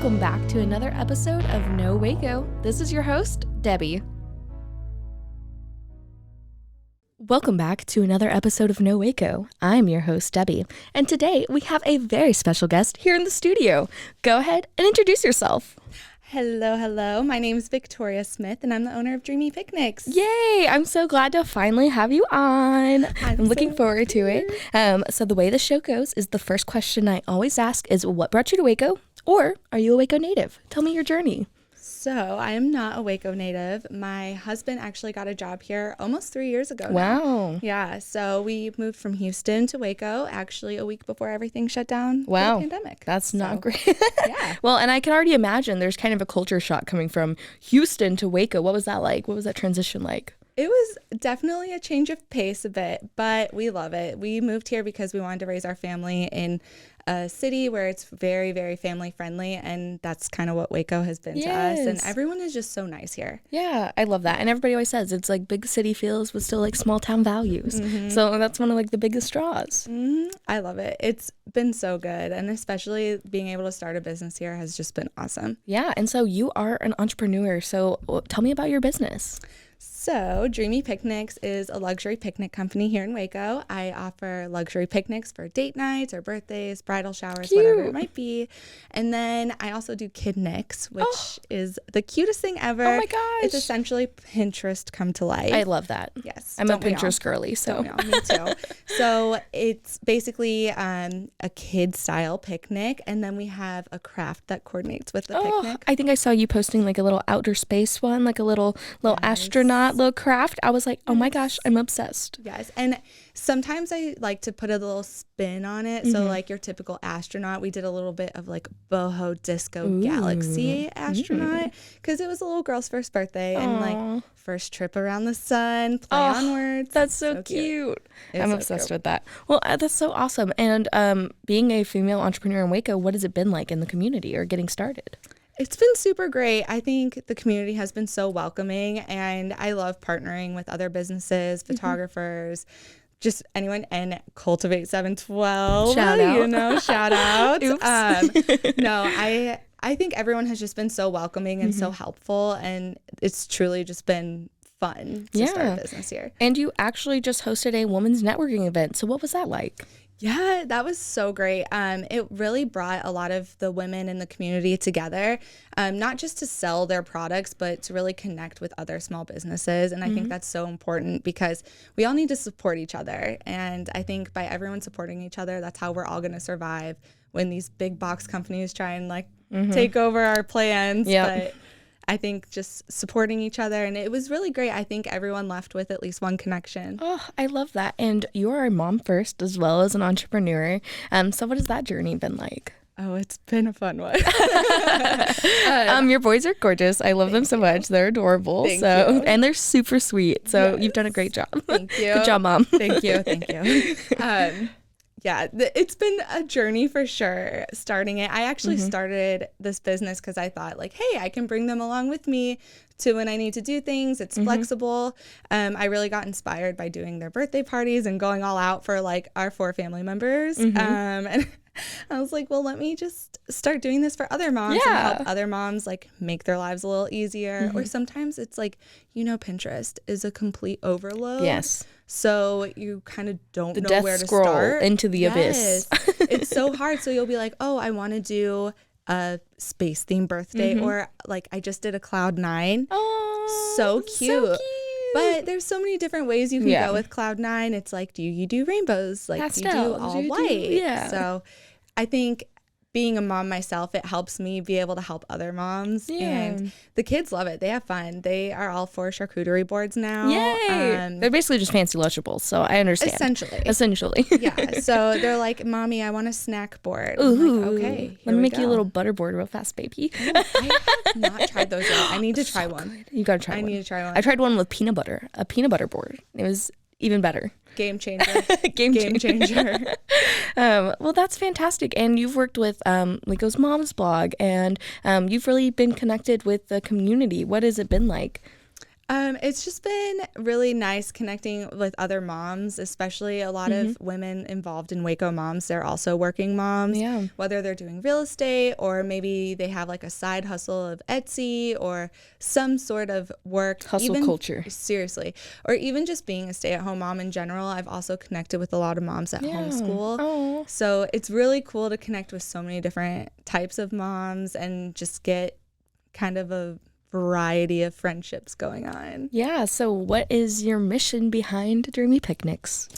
welcome back to another episode of No Waco. This is your host, Debbie. Welcome back to another episode of No Waco. I'm your host, Debbie, and today we have a very special guest here in the studio. Go ahead and introduce yourself. Hello. My name is Victoria Smith, and I'm the owner of Dreamy Picnics. Yay! I'm so glad to finally have you on. I'm looking forward to it. So the way the show goes is the first question I always ask is, what brought you to Waco? Or are you a Waco native? Tell me your journey. So I am not a Waco native. My husband actually got a job here almost 3 years ago. Wow. Now. Yeah. So we moved from Houston to Waco actually a week before everything shut down. Wow. For the pandemic. That's not great. Yeah. Well, and I can already imagine there's kind of a culture shock coming from Houston to Waco. What was that like? What was that transition like? It was definitely a change of pace a bit, but we love it. We moved here because we wanted to raise our family in a city where it's very, very family friendly, and that's kind of what Waco has been to us. And everyone is just so nice here. Yeah, I love that. And everybody always says it's like big city feels with still like small town values. Mm-hmm. So that's one of like the biggest draws. Mm-hmm. I love it. It's been so good, and especially being able to start a business here has just been awesome. Yeah, and so you are an entrepreneur. So tell me about your business. So Dreamy Picnics is a luxury picnic company here in Waco. I offer luxury picnics for date nights or birthdays, bridal showers, whatever it might be. And then I also do kidniks, which is the cutest thing ever. Oh my gosh. It's essentially Pinterest come to life. I love that. Yes. I'm a Pinterest girly, so. Me too. So it's basically a kid style picnic, and then we have a craft that coordinates with the picnic. I think I saw you posting like a little outer space one, like a little astronaut little craft. I was like, oh my gosh, I'm obsessed. Yes. And sometimes I like to put a little spin on it. Mm-hmm. So like your typical astronaut, we did a little bit of like boho disco galaxy astronaut because it was a little girl's first birthday and like first trip around the sun, play on words. That's so cute. I'm obsessed with that. Well, that's so awesome. And being a female entrepreneur in Waco, what has it been like in the community or getting started? It's been super great. I think the community has been so welcoming, and I love partnering with other businesses, photographers, just anyone, and Cultivate 712. Shout out. Shout out. Oops. No, I think everyone has just been so welcoming and so helpful, and it's truly just been fun to start a business here. And you actually just hosted a women's networking event. So what was that like? Yeah, that was so great. It really brought a lot of the women in the community together, not just to sell their products, but to really connect with other small businesses. And I think that's so important because we all need to support each other. And I think by everyone supporting each other, that's how we're all going to survive when these big box companies try and like take over our plans. But I think just supporting each other, and it was really great. I think everyone left with at least one connection. Oh, I love that. And you are a mom first as well as an entrepreneur. So what has that journey been like? Oh, it's been a fun one. Your boys are gorgeous. I love them so much. They're adorable. Thank you. And they're super sweet. So you've done a great job. Thank you. Good job, Mom. Thank you. Yeah, it's been a journey for sure starting it. I actually started this business because I thought like, hey, I can bring them along with me to when I need to do things. It's flexible. I really got inspired by doing their birthday parties and going all out for like our 4 family members. And I was like, well, let me just start doing this for other moms and help other moms like make their lives a little easier. Or sometimes it's like, Pinterest is a complete overload. Yes. So you kind of don't know death where to scroll start. Into the abyss. It's so hard. So you'll be like, oh, I want to do a space themed birthday, or like I just did a Cloud9. Oh, so cute. But there's so many different ways you can go with Cloud9. It's like, do you do rainbows? Like, do you do all white? So I think being a mom myself, it helps me be able to help other moms. And the kids love it. They have fun. They are all for charcuterie boards now. Yay! They're basically just fancy Lunchables, so I understand. Essentially. Yeah. So they're like, Mommy, I want a snack board. Ooh. I'm like, okay, let me make you a little butter board real fast, baby. I have not tried those yet. I need to try one. Good. You gotta try one. I need to try one. I tried one with peanut butter, a peanut butter board. It was even better. Game changer. Game changer. Well, that's fantastic. And you've worked with Waco's Mom's blog, and you've really been connected with the community. What has it been like? It's just been really nice connecting with other moms, especially a lot of women involved in Waco Moms. They're also working moms, whether they're doing real estate or maybe they have like a side hustle of Etsy or some sort of work. Hustle culture. Seriously. Or even just being a stay-at-home mom in general. I've also connected with a lot of moms at homeschool. Oh. So it's really cool to connect with so many different types of moms and just get kind of a variety of friendships going on. Yeah, so what is your mission behind Dreamy Picnics?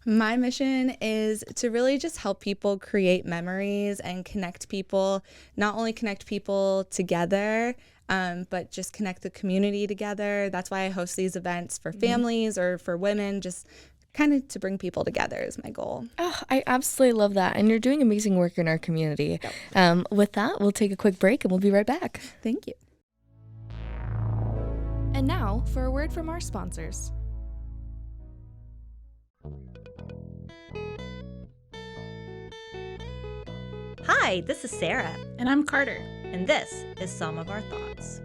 My mission is to really just help people create memories and connect people, not only connect people together, but just connect the community together. That's why I host these events for families or for women, just kind of to bring people together is my goal. Oh, I absolutely love that. And you're doing amazing work in our community. With that, we'll take a quick break and we'll be right back. Thank you. And now for a word from our sponsors. Hi, this is Sarah. And I'm Carter. And this is Some of Our Thoughts.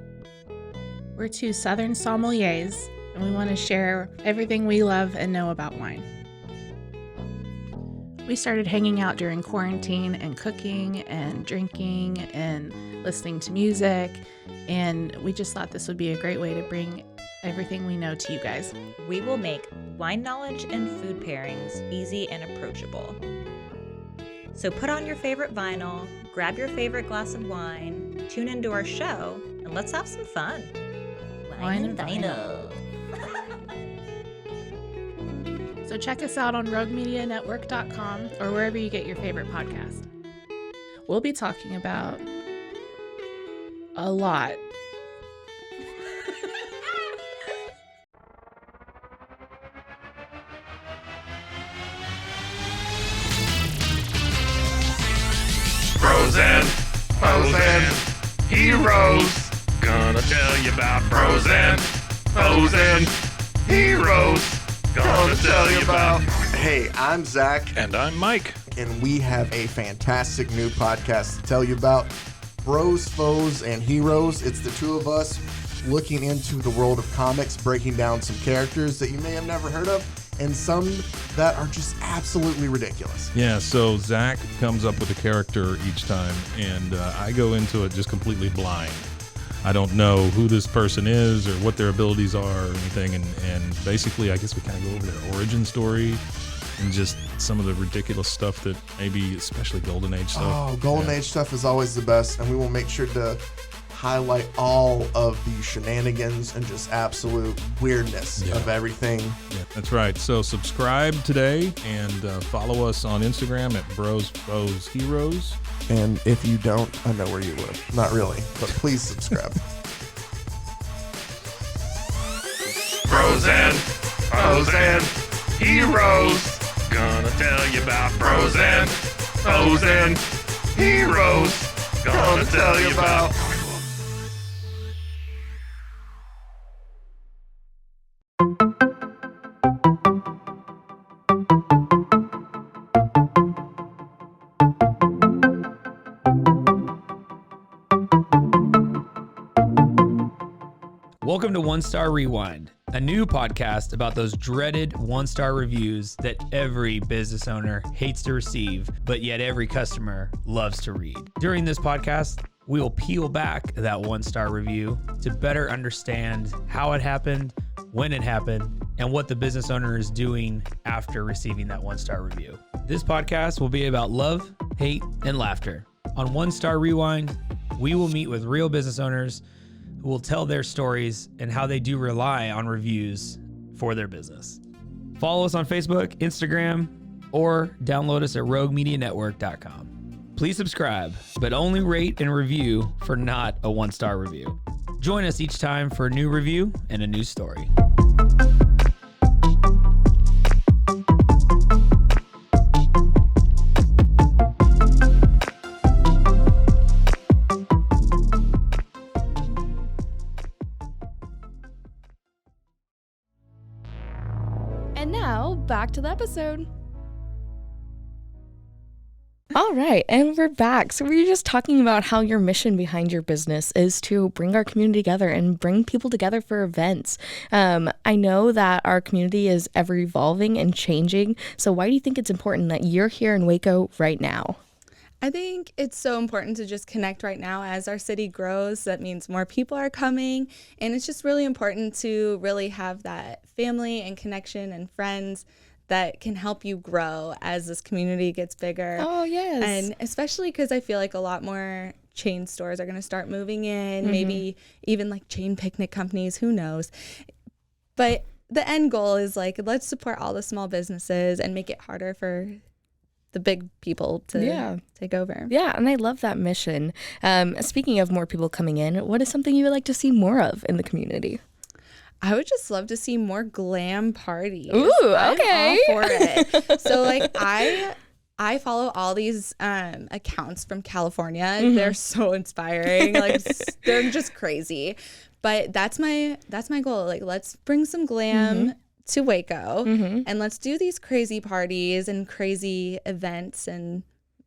We're two Southern sommeliers, and we want to share everything we love and know about wine. We started hanging out during quarantine and cooking and drinking and listening to music, and we just thought this would be a great way to bring everything we know to you guys. We will make wine knowledge and food pairings easy and approachable. So put on your favorite vinyl, grab your favorite glass of wine, tune into our show, and let's have some fun. Wine and vinyl. So check us out on roguemedianetwork.com or wherever you get your favorite podcast. We'll be talking about a lot. Bros and heroes. Gonna tell you about bros and heroes. Gonna tell you about. Hey, I'm Zach. And I'm Mike. And we have a fantastic new podcast to tell you about. Bros, Foes, and Heroes. It's the two of us looking into the world of comics, breaking down some characters that you may have never heard of, and some that are just absolutely ridiculous. Yeah, so Zach comes up with a character each time, and I go into it just completely blind. I don't know who this person is or what their abilities are or anything, and basically I guess we kind of go over their origin story and just some of the ridiculous stuff that maybe, especially Golden Age stuff. Oh, Golden Age stuff is always the best, and we will make sure to highlight all of the shenanigans and just absolute weirdness of everything. Yeah, that's right. So subscribe today and follow us on Instagram at Bros, Foes, Heroes. And if you don't, I know where you live. Not really, but please subscribe. Bros and Foes and Heroes. Gonna tell you about Bros and Foes and Heroes. Gonna tell you about. Welcome to One Star Rewind, a new podcast about those dreaded one-star reviews that every business owner hates to receive, but yet every customer loves to read. During this podcast, we will peel back that one-star review to better understand how it happened, when it happened, and what the business owner is doing after receiving that one-star review. This podcast will be about love, hate, and laughter. On One Star Rewind, we will meet with real business owners who will tell their stories and how they do rely on reviews for their business. Follow us on Facebook, Instagram, or download us at roguemedianetwork.com. Please subscribe, but only rate and review for not a one-star review. Join us each time for a new review and a new story. And now, back to the episode. All right, and we're back. So we were just talking about how your mission behind your business is to bring our community together and bring people together for events. I know that our community is ever evolving and changing. So why do you think it's important that you're here in Waco right now? I think it's so important to just connect right now as our city grows. That means more people are coming. And it's just really important to really have that family and connection and friends that can help you grow as this community gets bigger. Oh, yes. And especially because I feel like a lot more chain stores are going to start moving in, maybe even like chain picnic companies, who knows. But the end goal is like, let's support all the small businesses and make it harder for the big people to take over. Yeah, and I love that mission. Speaking of more people coming in, what is something you would like to see more of in the community? I would just love to see more glam parties. Ooh, I'm okay. all for it. So like I follow all these accounts from California. They're so inspiring. Like they're just crazy. But that's my goal. Like let's bring some glam to Waco and let's do these crazy parties and crazy events and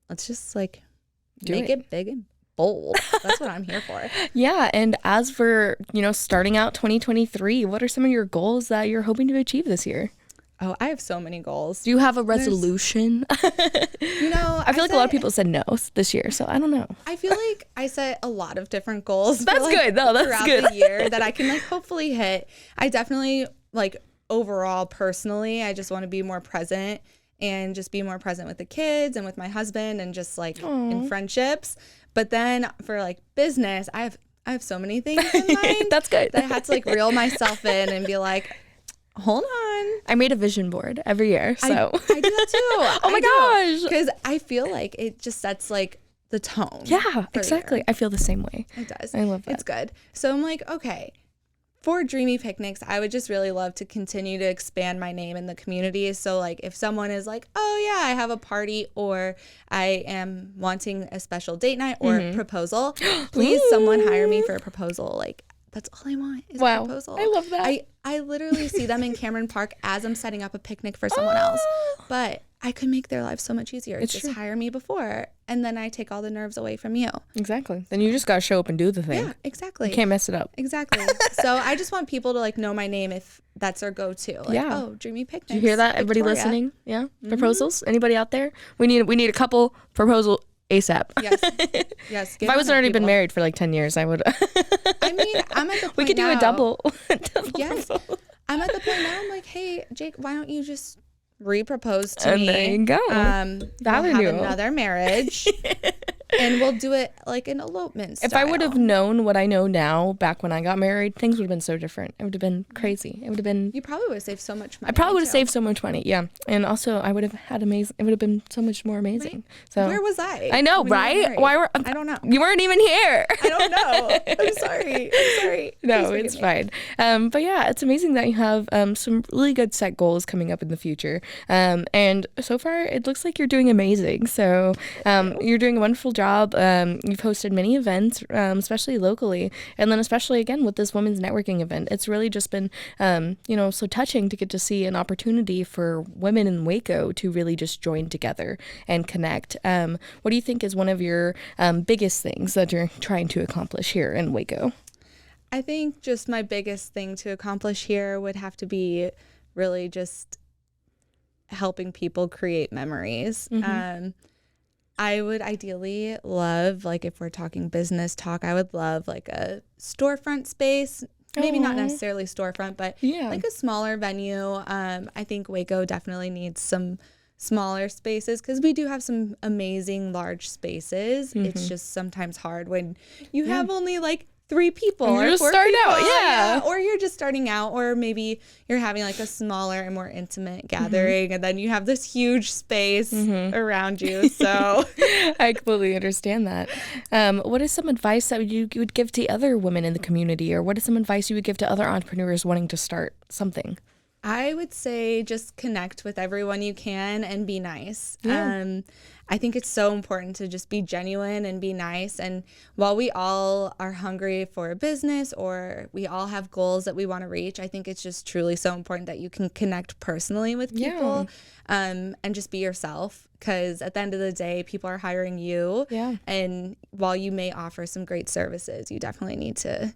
let's just like make it big and bold. That's what I'm here for. Yeah, and as for, starting out 2023, what are some of your goals that you're hoping to achieve this year? Oh, I have so many goals. Do you have a resolution? I feel like a lot of people said no this year, so I don't know. I feel like I set a lot of different goals. That's good. No, that's throughout good. the year that I can like hopefully hit. I definitely like overall personally, I just want to be more present and just be more present with the kids and with my husband and just like in friendships. But then for like business, I have so many things in mind. That's good. That I had to like reel myself in and be like, hold on. I made a vision board every year, so. I do that too. Oh my gosh. Because I feel like it just sets like the tone. Yeah, exactly. I feel the same way. It does. I love that. It's good. So I'm like, okay, for Dreamy Picnics, I would just really love to continue to expand my name in the community. So like if someone is like, oh yeah, I have a party or I am wanting a special date night or proposal, please someone hire me for a proposal. Like that's all I want is a proposal. I love that. I literally see them in Cameron Park as I'm setting up a picnic for someone else. But I could make their life so much easier. Just hire me before and then I take all the nerves away from you. Exactly. Then you just got to show up and do the thing. Yeah, exactly. You can't mess it up. Exactly. So I just want people to like know my name if that's their go-to. Like, oh, Dreamy Picnics. Did you hear that? Everybody Victoria. listening? Yeah. Proposals? Anybody out there? We need a couple proposal ASAP. Yes. Yes. If I was already been married for like 10 years, I would. I mean, I'm at the point we could do a double. Yes. I'm at the point now. I'm like, hey, Jake, why don't you just re-propose to me? There you go. We'll have another marriage. And we'll do it like an elopement style. If I would have known what I know now back when I got married, things would have been so different. It would have been crazy. It would have been. You probably would have saved so much money. I probably would have saved so much money. Yeah, and also I would have had amazing. It would have been so much more amazing. Right? So where was I? I know, right? Why were I don't know. You weren't even here. I don't know. I'm sorry. No, it's fine. But yeah, it's amazing that you have some really good set goals coming up in the future. And so far, it looks like you're doing amazing. So you're doing a wonderful job. You've hosted many events, especially locally, and then especially again with this women's networking event. It's really just been, so touching to get to see an opportunity for women in Waco to really just join together and connect. What do you think is one of your biggest things that you're trying to accomplish here in Waco? I think just my biggest thing to accomplish here would have to be really just helping people create memories. I would ideally love, like if we're talking business talk, I would love like a storefront space, maybe not necessarily storefront, but like a smaller venue. I think Waco definitely needs some smaller spaces because we do have some amazing large spaces. It's just sometimes hard when you have only like 3 people or or 4 starting out, or you're just starting out, or maybe you're having like a smaller and more intimate gathering and then you have this huge space around you. So I completely understand that. What is some advice that you would give to other women in the community, or what is some advice you would give to other entrepreneurs wanting to start something? I would say just connect with everyone you can and be nice. Yeah. I think it's so important to just be genuine and be nice. And while we all are hungry for a business or we all have goals that we want to reach, I think it's just truly so important that you can connect personally with people and just be yourself. Because at the end of the day, people are hiring you. Yeah. And while you may offer some great services, you definitely need to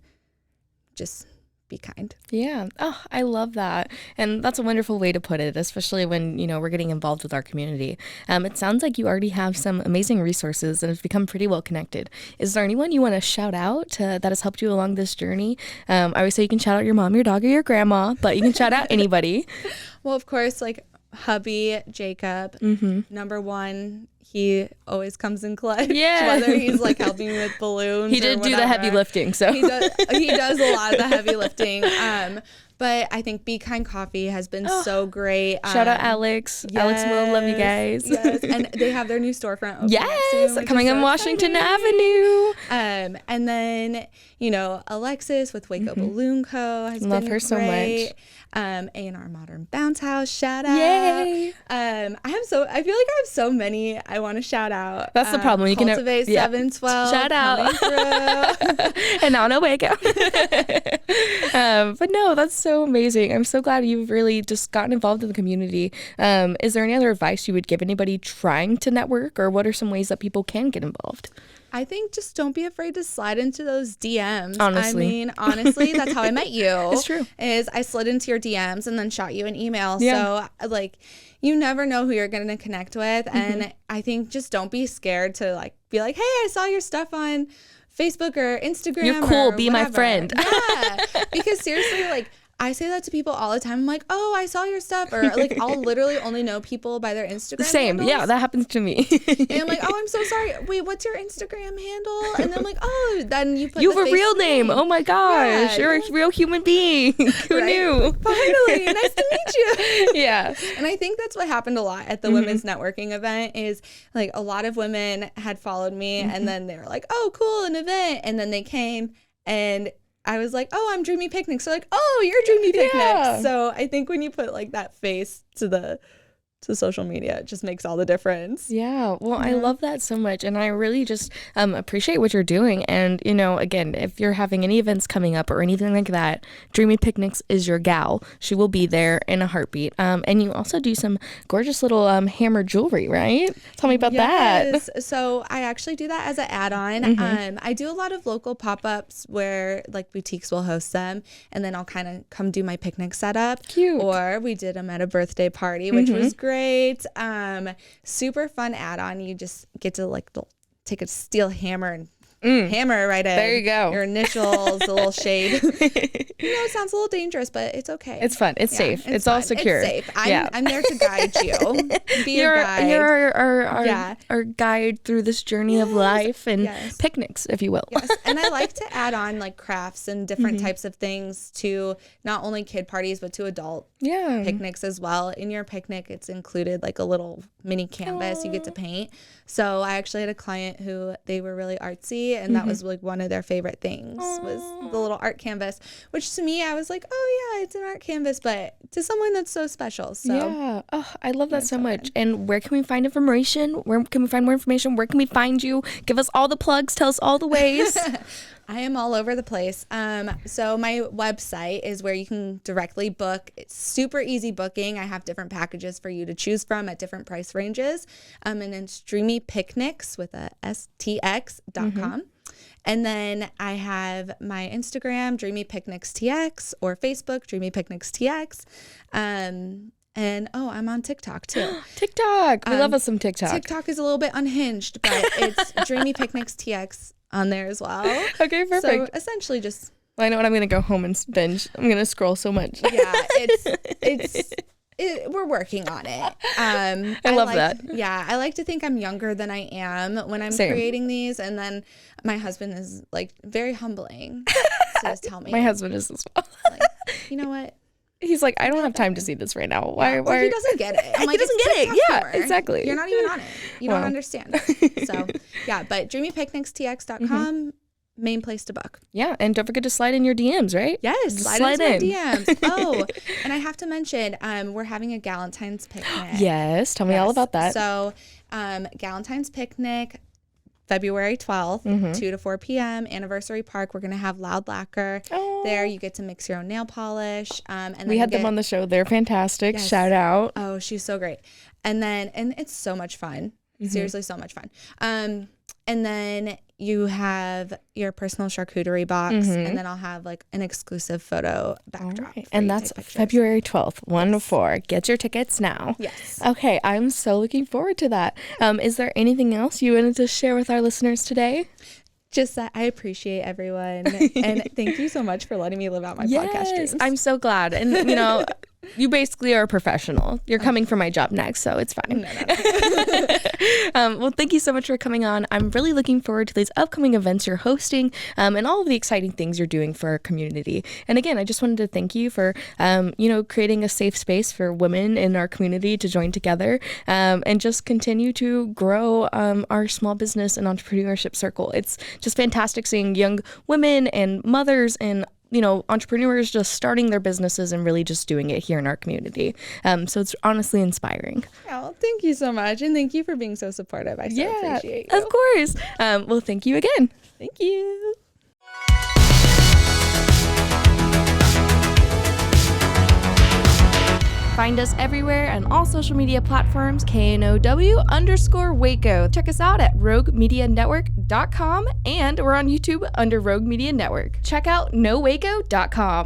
just be kind. Yeah. Oh, I love that. And that's a wonderful way to put it, especially when, we're getting involved with our community. It sounds like you already have some amazing resources and have become pretty well connected. Is there anyone you want to shout out that has helped you along this journey? I always say you can shout out your mom, your dog, or your grandma, but you can shout out anybody. Well, of course, like hubby, Jacob, number one, he always comes in clutch. Yeah. Whether he's like helping me with balloons. He did do the heavy lifting, so he does a lot of the heavy lifting. But I think Be Kind Coffee has been so great. Shout out Alex. Yes, Alex Will, love you guys. Yes, and they have their new storefront opening Yes, soon, coming on Washington Avenue. And then, Alexis with Waco Balloon Co. has Love been her so great. much. A&R Modern Bounce House, shout out. Yay. I feel like I have so many I want to shout out. That's the problem. You can Cultivate 712. Shout out. Through. And now no Waco. But no, that's so amazing. I'm so glad you've really just gotten involved in the community. Is there any other advice you would give anybody trying to network, or what are some ways that people can get involved? I think just don't be afraid to slide into those DMs. Honestly. Honestly, that's how I met you. It's true. Is I slid into your DMs and then shot you an email. Yeah. So you never know who you're going to connect with. And I think just don't be scared to be like, hey, I saw your stuff on Facebook or Instagram. You're cool. Or be my whatever. friend. Yeah. Because seriously, I say that to people all the time. I'm like, oh, I saw your stuff. Or I'll literally only know people by their Instagram Same. handles. Yeah, that happens to me. And I'm like, oh, I'm so sorry. Wait, what's your Instagram handle? And then I'm like, oh, then you put You the have a real Facebook name. Oh my gosh. Yeah, You're a real human being. Who Right? knew? Finally, nice to meet you. Yeah. And I think that's what happened a lot at the women's networking event is a lot of women had followed me and then they were like, oh, cool, an event. And then they came and I was like, oh, I'm Dreamy Picnics. So oh, you're Dreamy Picnics. Yeah. So I think when you put that face to social media, it just makes all the difference. Yeah, well, I love that so much, and I really just appreciate what you're doing. And again, if you're having any events coming up or anything like that, Dreamy Picnics is your gal. She will be there in a heartbeat. And you also do some gorgeous little hammer jewelry, right? Tell me about that. So I actually do that as an add-on. I do a lot of local pop-ups where boutiques will host them, and then I'll kind of come do my picnic setup. Cute. Or we did them at a birthday party, which was great. Super fun add-on. You just get to take a steel hammer and hammer right in. There you go. Your initials, a little shade. It sounds a little dangerous, but it's okay. It's fun. It's safe. It's fun. all secure. It's safe. I'm there to guide you. Be a guide. You're our guide through this journey of life and picnics, if you will. Yes, and I like to add on crafts and different types of things to not only kid parties but to adult picnics as well. In your picnic, it's included a little mini canvas you get to paint. So I actually had a client who they were really artsy, and that was one of their favorite things was the little art canvas, which to me I was like, oh yeah, it's an art canvas, but to someone that's so special. So yeah, I love that so much. And where can we find information? Where can we find more information? Where can we find you? Give us all the plugs. Tell us all the ways. I am all over the place. So my website is where you can directly book. It's super easy booking. I have different packages for you to choose from at different price ranges. And it's Dreamy Picnics with a STX.com. And then I have my Instagram, Dreamy Picnics TX, or Facebook, Dreamy Picnics TX. And I'm on TikTok too. TikTok. We love us some TikTok. TikTok is a little bit unhinged, but it's Dreamy Picnics TX on there as well. Okay, perfect. So essentially just... Well, I know what I'm going to go home and binge. I'm going to scroll so much. Yeah, we're working on it. I love that. Yeah, I like to think I'm younger than I am when I'm creating these. And then my husband is very humbling. So just tell me. My husband is as well. You know what? He's like, I don't have time to see this right now. Why? Well, he doesn't get it. I'm he doesn't get it. Yeah, humor. exactly. You're not even on it. You don't understand. So, yeah, but dreamypicnicstx.com, main place to book. Yeah, and don't forget to slide in your DMs, right? Yes, Just slide into my DMs. Oh, and I have to mention, we're having a Galentine's picnic. Yes, tell me all about that. So, Galentine's picnic, February 12th, 2 to 4 p.m., Anniversary Park. We're going to have Loud Lacquer there. You get to mix your own nail polish. And then we had them on the show. They're fantastic. Yes. Shout out. Oh, she's so great. And it's so much fun. Seriously, so much fun. And then you have your personal charcuterie box, and then I'll have like an exclusive photo backdrop. Right. And that's February 12th, 1 to 4. Get your tickets now. Yes. Okay, I'm so looking forward to that. Is there anything else you wanted to share with our listeners today? Just that I appreciate everyone. And thank you so much for letting me live out my podcast dreams. I'm so glad. And, you basically are a professional. You're coming for my job next, so it's fine. Well, thank you so much for coming on. I'm really looking forward to these upcoming events you're hosting and all of the exciting things you're doing for our community. And again, I just wanted to thank you for, creating a safe space for women in our community to join together and just continue to grow our small business and entrepreneurship circle. It's just fantastic seeing young women and mothers and entrepreneurs just starting their businesses and really just doing it here in our community. So it's honestly inspiring. Oh, thank you so much. And thank you for being so supportive. I so appreciate you. Of course. Well, thank you again. Thank you. Find us everywhere on all social media platforms, KNOW_Waco. Check us out at roguemedianetwork.com, and we're on YouTube under Rogue Media Network. Check out nowaco.com.